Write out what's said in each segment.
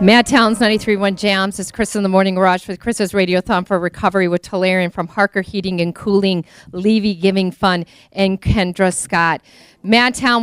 Madtown's 93.1 Jamz. It's Krista in the Morning Rush with Krista's Radiothon for Recovery with Talarian from Harker Heating and Cooling, Levy Giving Fund, and Kendra Scott. Madtown,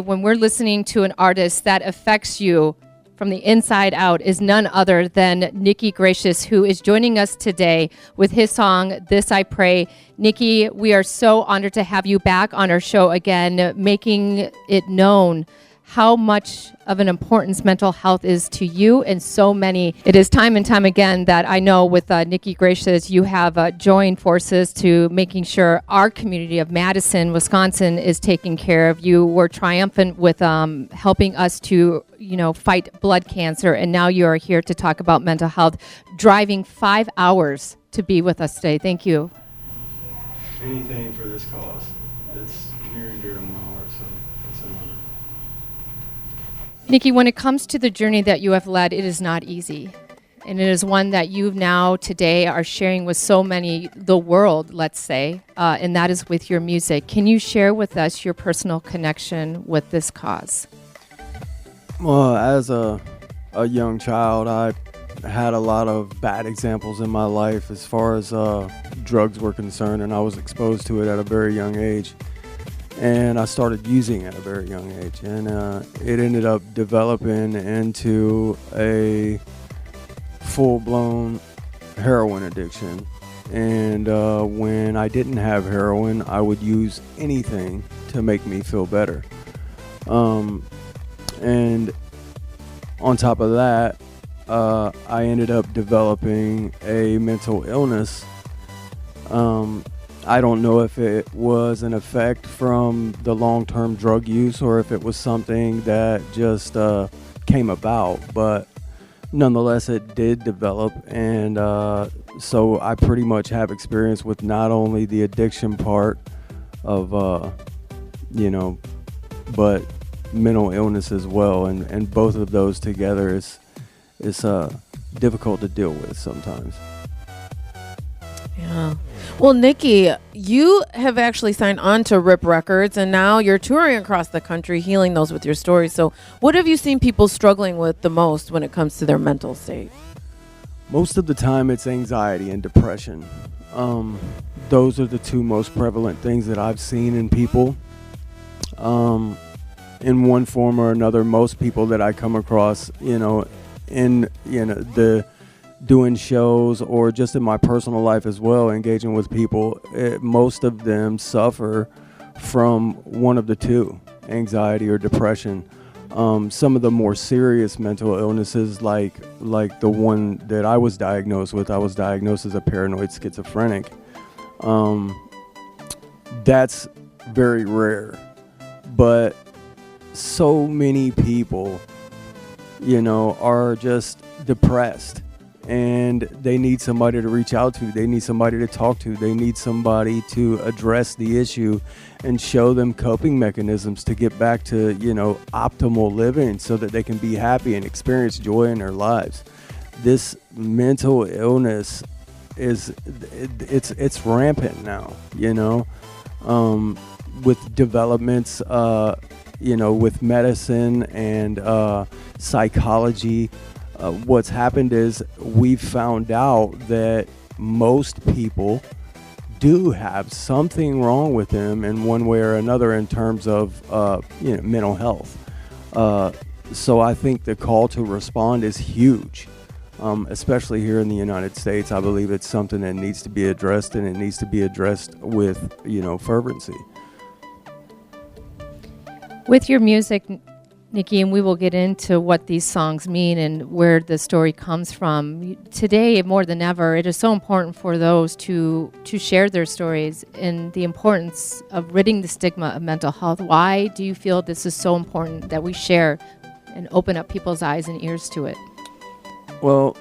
when we're listening to an artist that affects you from the inside out, is none other than Nikki Gracious, who is joining us today with his song, This I Pray. Nikki, we are so honored to have you back on our show again, making it known how much of an importance mental health is to you and so many. It is time and time again that I know with Nikki Gracious, you have joined forces to making sure our community of Madison, Wisconsin is taken care of. You were triumphant with helping us to, fight blood cancer, and now you are here to talk about mental health, driving 5 hours to be with us today. Thank you. Anything for this cause. It's near and dear to my heart, so it's an honor. Nikki, when it comes to the journey that you have led, it is not easy. And it is one that you now today are sharing with so many, the world, let's say, and that is with your music. Can you share with us your personal connection with this cause? Well, as a young child, I had a lot of bad examples in my life as far as drugs were concerned, and I was exposed to it at a very young age. And I started using at a very young age, and it ended up developing into a full-blown heroin addiction. And when I didn't have heroin, I would use anything to make me feel better. And on top of that, I ended up developing a mental illness. I don't know if it was an effect from the long-term drug use or if it was something that just came about, but nonetheless it did develop, and so I pretty much have experience with not only the addiction part of but mental illness as well, and both of those together is difficult to deal with sometimes. Yeah. Well, Nikki, you have actually signed on to Rip Records, and now you're touring across the country, healing those with your stories. So what have you seen people struggling with the most when it comes to their mental state? Most of the time it's anxiety and depression. Those are the two most prevalent things that I've seen in people. In one form or another, most people that I come across, doing shows or just in my personal life as well, engaging with people, most of them suffer from one of the two, anxiety or depression. Some of the more serious mental illnesses, like the one that I was diagnosed with, I was diagnosed as a paranoid schizophrenic. That's very rare, but so many people, are just depressed, and they need somebody to reach out to. They need somebody to talk to. They need somebody to address the issue and show them coping mechanisms to get back to, optimal living so that they can be happy and experience joy in their lives. This mental illness it's rampant now, with developments, with medicine and psychology. What's happened is we've found out that most people do have something wrong with them in one way or another in terms of mental health. So I think the call to respond is huge, especially here in the United States. I believe it's something that needs to be addressed, and it needs to be addressed with fervency. With your music, Nikki, and we will get into what these songs mean and where the story comes from. Today, more than ever, it is so important for those to share their stories and the importance of ridding the stigma of mental health. Why do you feel this is so important that we share and open up people's eyes and ears to it? Well,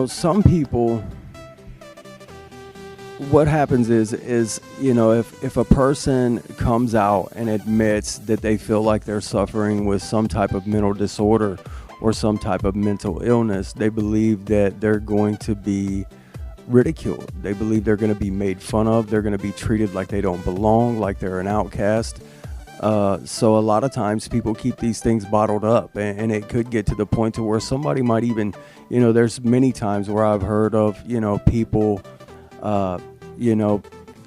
some people, what happens is if a person comes out and admits that they feel like they're suffering with some type of mental disorder or some type of mental illness, they believe that they're going to be ridiculed. They believe they're going to be made fun of. They're going to be treated like they don't belong, like they're an outcast. So a lot of times people keep these things bottled up, and it could get to the point to where somebody might even, there's many times where I've heard of, people,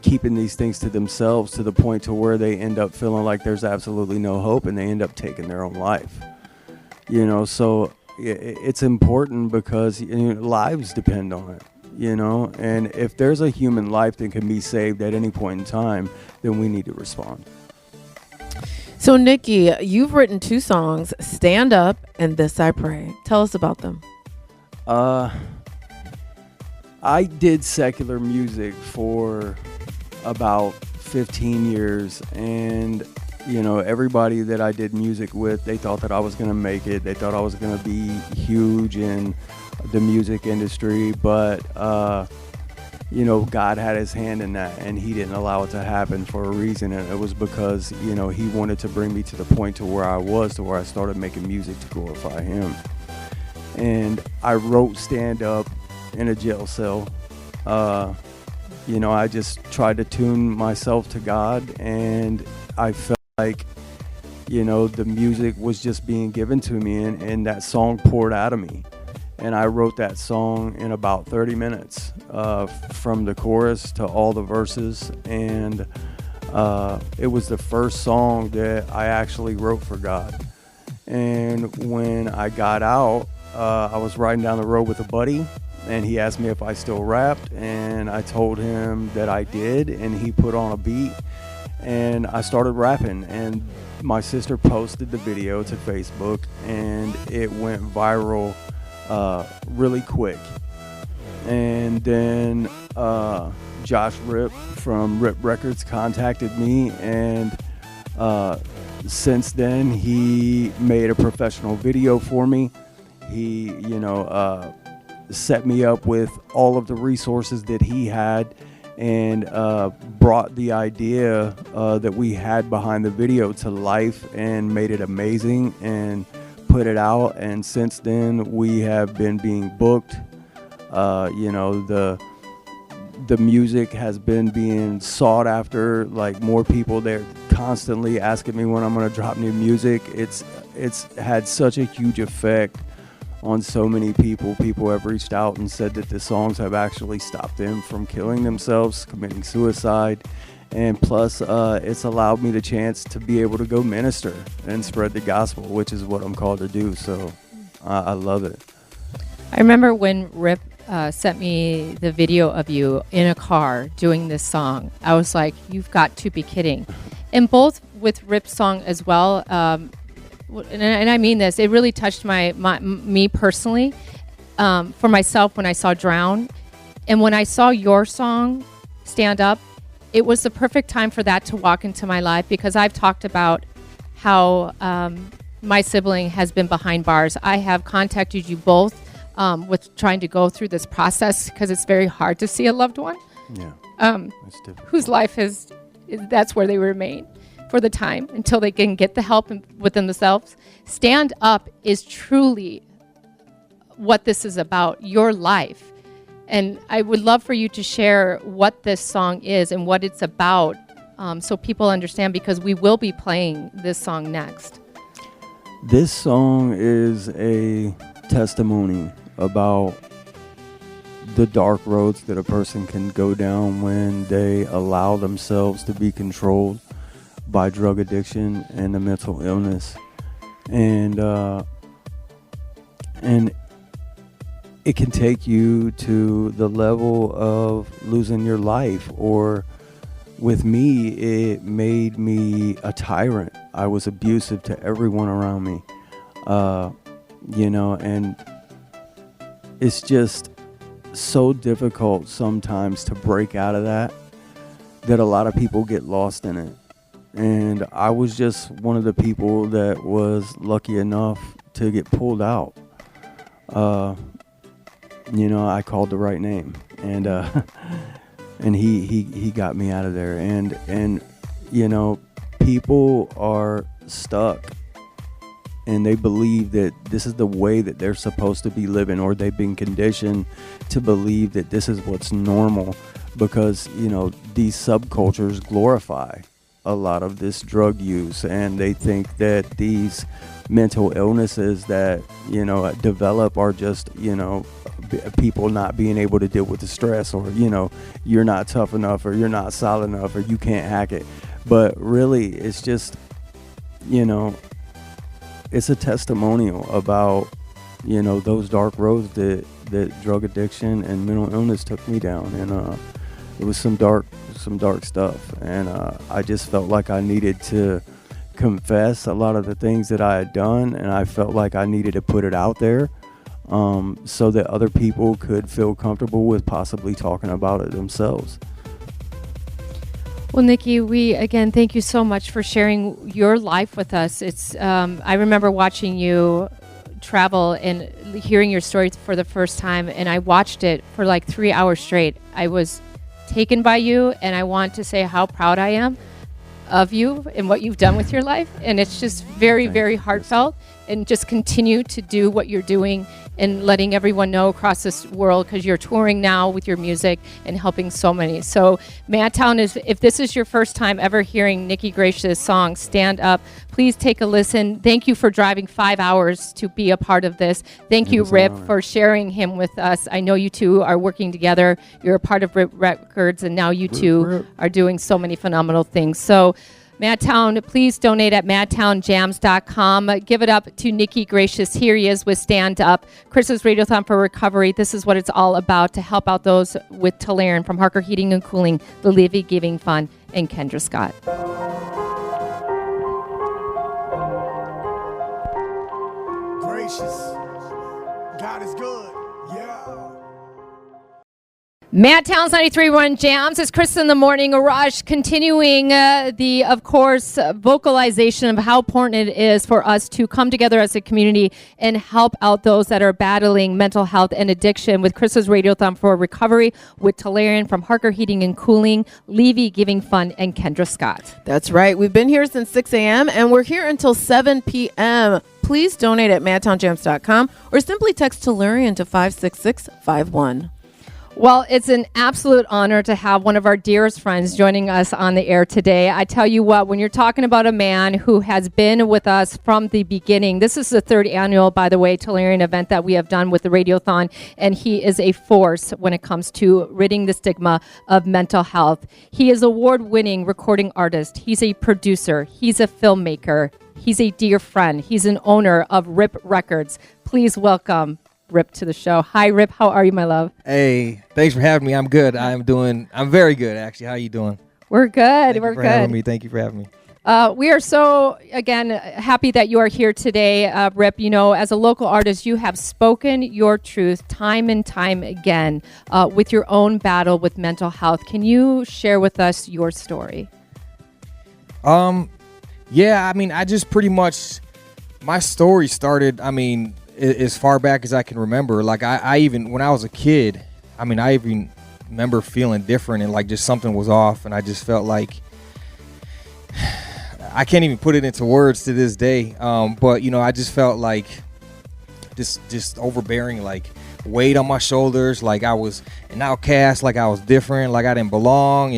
keeping these things to themselves to the point to where they end up feeling like there's absolutely no hope, and they end up taking their own life. So it's important because lives depend on it. And if there's a human life that can be saved at any point in time, then we need to respond. So, Nikki, you've written 2 songs, Stand Up and This I Pray. Tell us about them. I did secular music for about 15 years, and everybody that I did music with, they thought that I was going to make it. They thought I was going to be huge in the music industry, but God had his hand in that, and he didn't allow it to happen for a reason, and it was because he wanted to bring me to the point to where I started making music to glorify him. And I wrote Stand Up in a jail cell. I just tried to tune myself to God, and I felt like the music was just being given to me, and that song poured out of me. And I wrote that song in about 30 minutes, from the chorus to all the verses. And it was the first song that I actually wrote for God. And when I got out, I was riding down the road with a buddy, and he asked me if I still rapped. And I told him that I did, and he put on a beat, and I started rapping. And my sister posted the video to Facebook, and it went viral really quick. And then Josh Rip from Rip Records contacted me, and since then he made a professional video for me. He set me up with all of the resources that he had, and brought the idea that we had behind the video to life, and made it amazing, and put it out. And since then we have been being booked. The music has been being sought after, like more people. They're constantly asking me when I'm going to drop new music. It's had such a huge effect on so many people. People have reached out and said that the songs have actually stopped them from killing themselves, committing suicide. And plus, it's allowed me the chance to be able to go minister and spread the gospel, which is what I'm called to do. So I love it. I remember when Rip sent me the video of you in a car doing this song. I was like, you've got to be kidding. And both with Rip's song as well, and I mean this, it really touched me personally, for myself when I saw Drown. And when I saw your song, Stand Up, it was the perfect time for that to walk into my life, because I've talked about how my sibling has been behind bars. I have contacted you both with trying to go through this process, because it's very hard to see a loved one whose life that's where they remain for the time until they can get the help within themselves. Stand Up is truly what this is about, your life. And I would love for you to share what this song is and what it's about, so people understand, because we will be playing this song next. This song is a testimony about the dark roads that a person can go down when they allow themselves to be controlled by drug addiction and the mental illness. And it can take you to the level of losing your life. Or with me, it made me a tyrant. I was abusive to everyone around me, and it's just so difficult sometimes to break out of that a lot of people get lost in it. And I was just one of the people that was lucky enough to get pulled out. I called the right name, and and he got me out of there. And people are stuck, and they believe that this is the way that they're supposed to be living, or they've been conditioned to believe that this is what's normal, because these subcultures glorify a lot of this drug use, and they think that these mental illnesses that, you know, develop are just, you know, people not being able to deal with the stress, or, you know, you're not tough enough, or you're not solid enough, or you can't hack it. But really, it's just, you know, it's a testimonial about, you know, those dark roads that drug addiction and mental illness took me down. And it was some dark stuff. And I just felt like I needed to confess a lot of the things that I had done, and I felt like I needed to put it out there, so that other people could feel comfortable with possibly talking about it themselves. Well, Nikki, we again thank you so much for sharing your life with us. It's I remember watching you travel and hearing your story for the first time, and I watched it for like 3 hours straight. I was taken by you, and I want to say how proud I am of you and what you've done with your life. And it's just very, very heartfelt, and just continue to do what you're doing and letting everyone know across this world, because you're touring now with your music and helping so many. So Madtown, if this is your first time ever hearing Nikki Gracious' song, Stand Up, please take a listen. Thank you for driving 5 hours to be a part of this. Thank you, Rip, for sharing him with us. I know you two are working together. You're a part of Rip Records, and now you two are doing so many phenomenal things. So Madtown, please donate at madtownjamz.com. Give it up to Nikki Gracious. Here he is with Stand Up. Krista's Radiothon for Recovery. This is what it's all about, to help out those with Tolarian from Harker Heating and Cooling, the Livy Giving Fund, and Kendra Scott. Gracious. God is good. Yeah. Madtown's 93.1 Jamz. It's Krista in the morning. Raj continuing of course, vocalization of how important it is for us to come together as a community and help out those that are battling mental health and addiction with Krista's Radiothon for Recovery, with Tolarian from Harker Heating and Cooling, Levy Giving Fund, and Kendra Scott. That's right. We've been here since 6 a.m. and we're here until 7 p.m. Please donate at madtownjamz.com or simply text Tolarian to 56651. Well, it's an absolute honor to have one of our dearest friends joining us on the air today. I tell you what, when you're talking about a man who has been with us from the beginning, this is the third annual, by the way, Tolarian event that we have done with the Radiothon, and he is a force when it comes to ridding the stigma of mental health. He is award-winning recording artist. He's a producer. He's a filmmaker. He's a dear friend. He's an owner of Rip Records. Please welcome Rip to the show. Hi, Rip. How are you, my love? Hey, thanks for having me. I'm good. I'm very good, actually. How are you doing? We're good. Thank you for having me. Thank you for having me. We are so, again, happy that you are here today, Rip. You know, as a local artist, you have spoken your truth time and time again with your own battle with mental health. Can you share with us your story? Yeah, I mean, I just pretty much, my story started, I mean, as far back as I can remember. Like I even, when I was a kid, I mean, I even remember feeling different, and like just something was off, and I just felt like, I can't even put it into words to this day. But you know, I just felt like just overbearing, like weight on my shoulders, like I was an outcast, like I was different, like I didn't belong,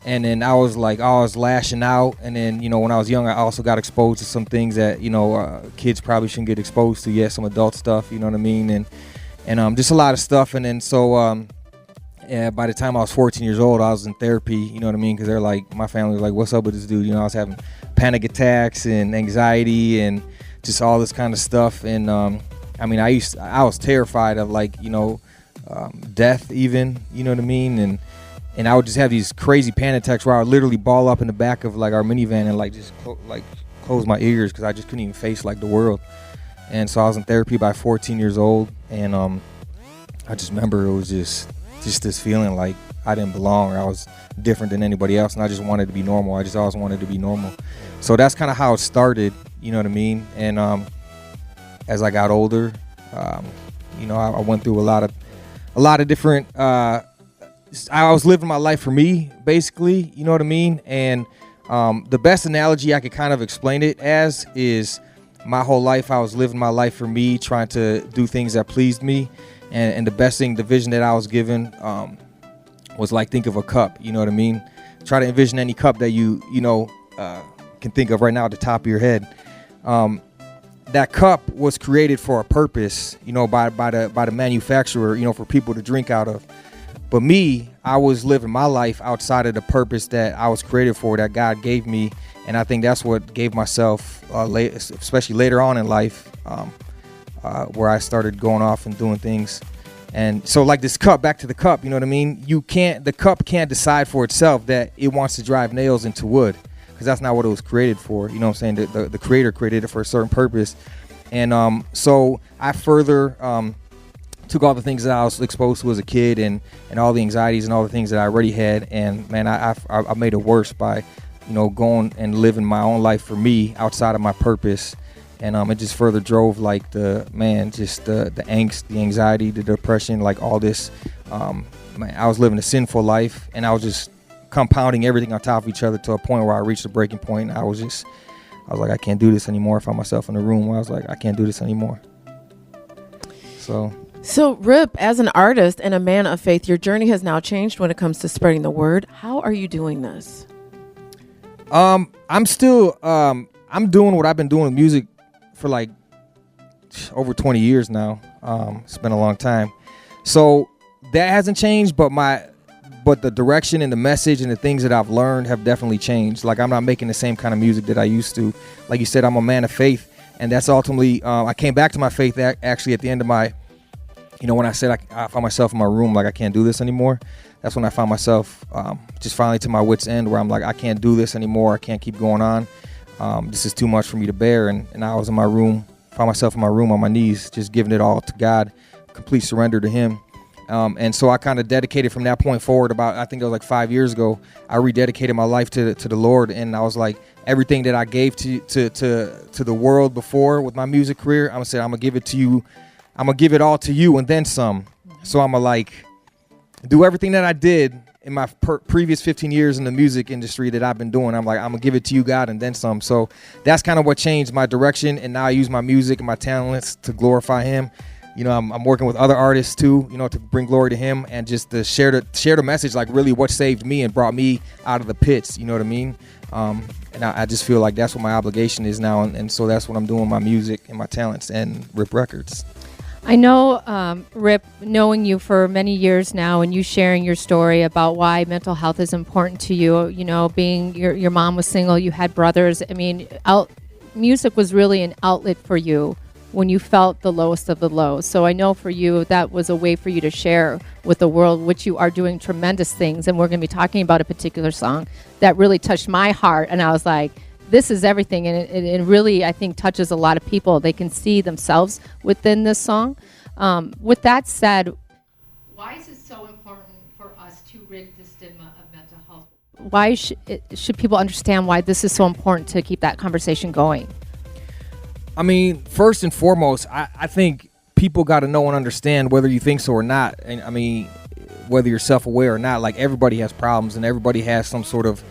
and then I was like, I was lashing out. And then, you know, when I was young, I also got exposed to some things that, you know, kids probably shouldn't get exposed to. Yeah, some adult stuff, you know what I mean? And just a lot of stuff. And then so by the time I was 14 years old, I was in therapy, you know what I mean? Because they're like, my family was like, what's up with this dude? You know, I was having panic attacks and anxiety and just all this kind of stuff. And I mean, I was terrified of, like, you know, death even, you know what I mean? And I would just have these crazy panic attacks where I would literally ball up in the back of like our minivan and like just close my ears, because I just couldn't even face like the world. And so I was in therapy by 14 years old, and I just remember it was just this feeling like I didn't belong, or I was different than anybody else, and I just wanted to be normal. I just always wanted to be normal. So that's kind of how it started, you know what I mean? And as I got older, you know, I went through a lot of different. I was living my life for me, basically, you know what I mean? And the best analogy I could kind of explain it as is my whole life I was living my life for me, trying to do things that pleased me. And the best thing, the vision that I was given was like, think of a cup, you know what I mean? Try to envision any cup that you know, can think of right now at the top of your head. That cup was created for a purpose, by the manufacturer, for people to drink out of. But me, I was living my life outside of the purpose that I was created for, that God gave me. And I think that's what gave myself, especially later on in life, where I started going off and doing things. And so like this cup, back to the cup, you know what I mean? The cup can't decide for itself that it wants to drive nails into wood, because that's not what it was created for. You know what I'm saying? The creator created it for a certain purpose. And so I further took all the things that I was exposed to as a kid and all the anxieties and all the things that I already had. And man, I made it worse by, going and living my own life for me outside of my purpose. And it just further drove like the angst, the anxiety, the depression, like all this. Man, I was living a sinful life, and I was just compounding everything on top of each other to a point where I reached a breaking point. And I was like, I can't do this anymore. I found myself in a room where I was like, I can't do this anymore. So Rip, as an artist and a man of faith, your journey has now changed when it comes to spreading the word. How are you doing this? I'm still I'm doing what I've been doing with music for like over 20 years now. It's been a long time. So that hasn't changed, but the direction and the message and the things that I've learned have definitely changed. Like, I'm not making the same kind of music that I used to. Like you said, I'm a man of faith, and that's ultimately, I came back to my faith actually at the end of my, when I said I found myself in my room, like I can't do this anymore. That's when I found myself just finally to my wit's end, where I'm like, I can't do this anymore. I can't keep going on. This is too much for me to bear. And I was in my room, found myself in my room on my knees, just giving it all to God, complete surrender to him. And so I kind of dedicated from that point forward. I think it was like 5 years ago, I rededicated my life to the Lord. And I was like, everything that I gave to the world before with my music career, I'm gonna say, I'm gonna give it to you. I'm gonna give it all to you and then some. So I'm gonna like do everything that I did in my previous 15 years in the music industry that I've been doing. I'm like, I'm gonna give it to you, God, and then some. So that's kind of what changed my direction. And now I use my music and my talents to glorify him. I'm working with other artists too, to bring glory to him and just to share the message, like really what saved me and brought me out of the pits. You know what I mean? And I just feel like that's what my obligation is now. And so that's what I'm doing, my music and my talents and Rip Records. I know, Rip, knowing you for many years now, and you sharing your story about why mental health is important to you, being your mom was single, you had brothers. I mean, music was really an outlet for you when you felt the lowest of the low. So I know for you, that was a way for you to share with the world, which you are doing tremendous things. And we're going to be talking about a particular song that really touched my heart. And I was like, this is everything. And it really, I think, touches a lot of people. They can see themselves within this song. With that said, why is it so important for us to rid the stigma of mental health? Why should people understand why this is so important to keep that conversation going? I mean, first and foremost, I think people got to know and understand, whether you think so or not. And I mean, whether you're self-aware or not, like everybody has problems and everybody has some sort of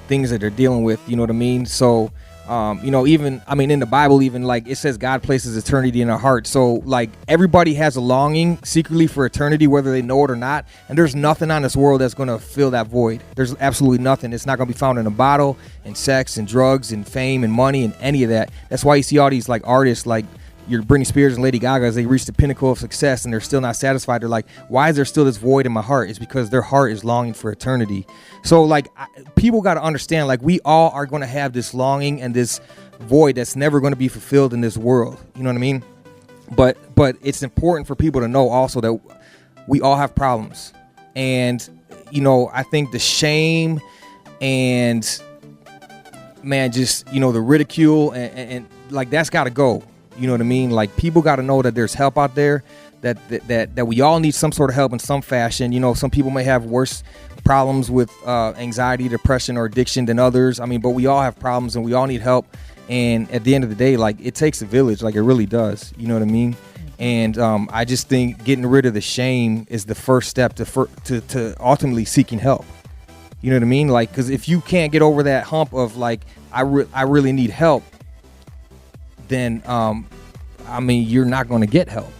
things that they're dealing with, you know what I mean? So, even, in the Bible, even like it says God places eternity in our heart. So like everybody has a longing secretly for eternity, whether they know it or not. And there's nothing on this world that's going to fill that void. There's absolutely nothing. It's not going to be found in a bottle, in sex and drugs and fame and money and any of that. That's why you see all these like artists like your Britney Spears and Lady Gaga, as they reach the pinnacle of success and they're still not satisfied. They're like, why is there still this void in my heart? It's because their heart is longing for eternity. So like people got to understand, like we all are going to have this longing and this void that's never going to be fulfilled in this world. You know what I mean? But it's important for people to know also that we all have problems. And, I think the shame and man, just, the ridicule and like that's got to go. You know what I mean? Like people got to know that there's help out there, that we all need some sort of help in some fashion. Some people may have worse problems with anxiety, depression, or addiction than others. But we all have problems and we all need help. And at the end of the day, like it takes a village, like it really does. You know what I mean? And I just think getting rid of the shame is the first step to ultimately seeking help. You know what I mean? Like, because if you can't get over that hump of like, I really need help, then you're not going to get help.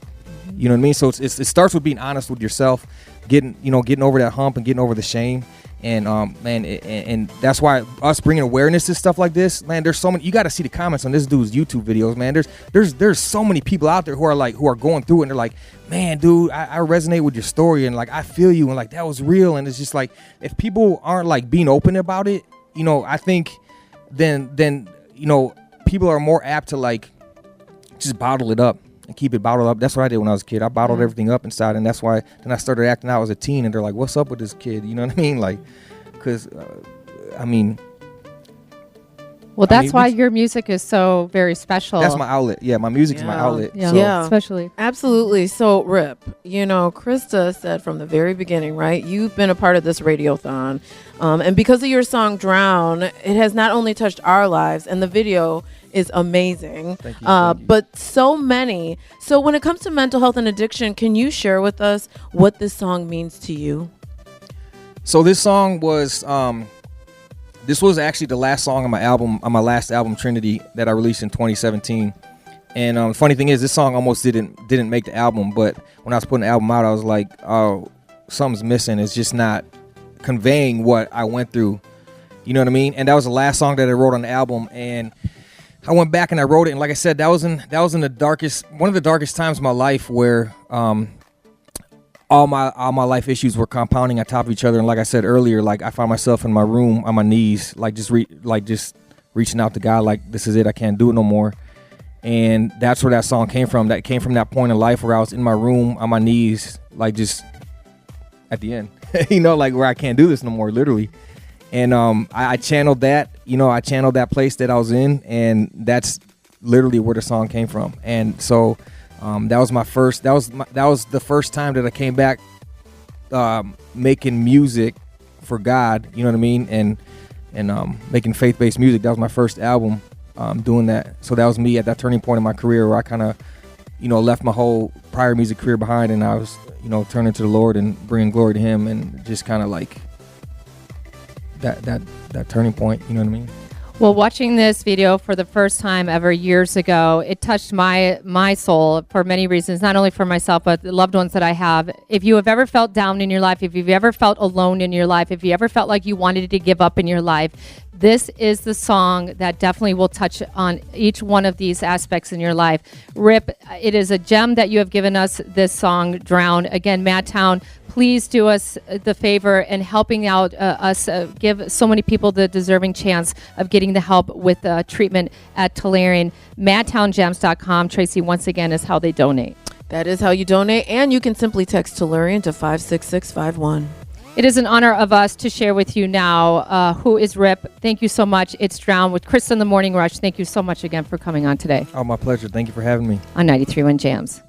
You know what I mean? So it starts with being honest with yourself, getting over that hump and getting over the shame. And man, and that's why us bringing awareness to stuff like this, man. There's so many. You got to see the comments on this dude's YouTube videos, man. There's so many people out there who are going through it, and they're like, man, dude, I resonate with your story, and like I feel you, and like that was real. And it's just like, if people aren't like being open about it, you know, I think then you know, people are more apt to like just bottle it up and keep it bottled up. That's what I did when I was a kid. I bottled everything up inside, and that's why then I started acting out as a teen, and they're like, what's up with this kid? You know what I mean? Like, because I mean, well, that's why your music is so very special. That's my outlet. Yeah, my music is my outlet. Yeah, so. especially. Absolutely. So, Rip, you know, Krista said from the very beginning, right? You've been a part of this Radiothon. And because of your song Drown, it has not only touched our lives, and the video is amazing. Thank you. But so many. So when it comes to mental health and addiction, can you share with us what this song means to you? So this song was this was actually the last song on my last album Trinity that I released in 2017. And funny thing is, this song almost didn't make the album, but when I was putting the album out, I was like, oh, something's missing. It's just not conveying what I went through. You know what I mean? And that was the last song that I wrote on the album, and I went back and I wrote it, and like I said, that was in the one of the darkest times of my life, where all my life issues were compounding on top of each other. And like I said earlier, like I found myself in my room on my knees, like just reaching out to God, like this is it, I can't do it no more. And that's where that song came from. That came from that point in life where I was in my room on my knees, like just at the end, you know, like where I can't do this no more, literally. And I channeled that, you know, I channeled that place that I was in, and that's literally where the song came from. And so that was the first time that I came back making music for God, you know what I mean, and making faith-based music. That was my first album doing that. So that was me at that turning point in my career where I kind of, you know, left my whole prior music career behind, and I was, you know, turning to the Lord and bringing glory to Him, and just kind of like that turning point, you know what I mean? Well, watching this video for the first time ever years ago, it touched my soul for many reasons, not only for myself, but the loved ones that I have. If you have ever felt down in your life, if you've ever felt alone in your life, if you ever felt like you wanted to give up in your life, this is the song that definitely will touch on each one of these aspects in your life. Rip, it is a gem that you have given us, this song, Drown. Again, Madtown, please do us the favor in helping out us, give so many people the deserving chance of getting the help with treatment at Tolarian. MadtownJamz.com, Tracy, once again, is how they donate. That is how you donate, and you can simply text Tolarian to 56651. It is an honor of us to share with you now who is Rip. Thank you so much. It's Drown with Krista in the Morning Rush. Thank you so much again for coming on today Oh, my pleasure. Thank you for having me. on 93.1 Jamz.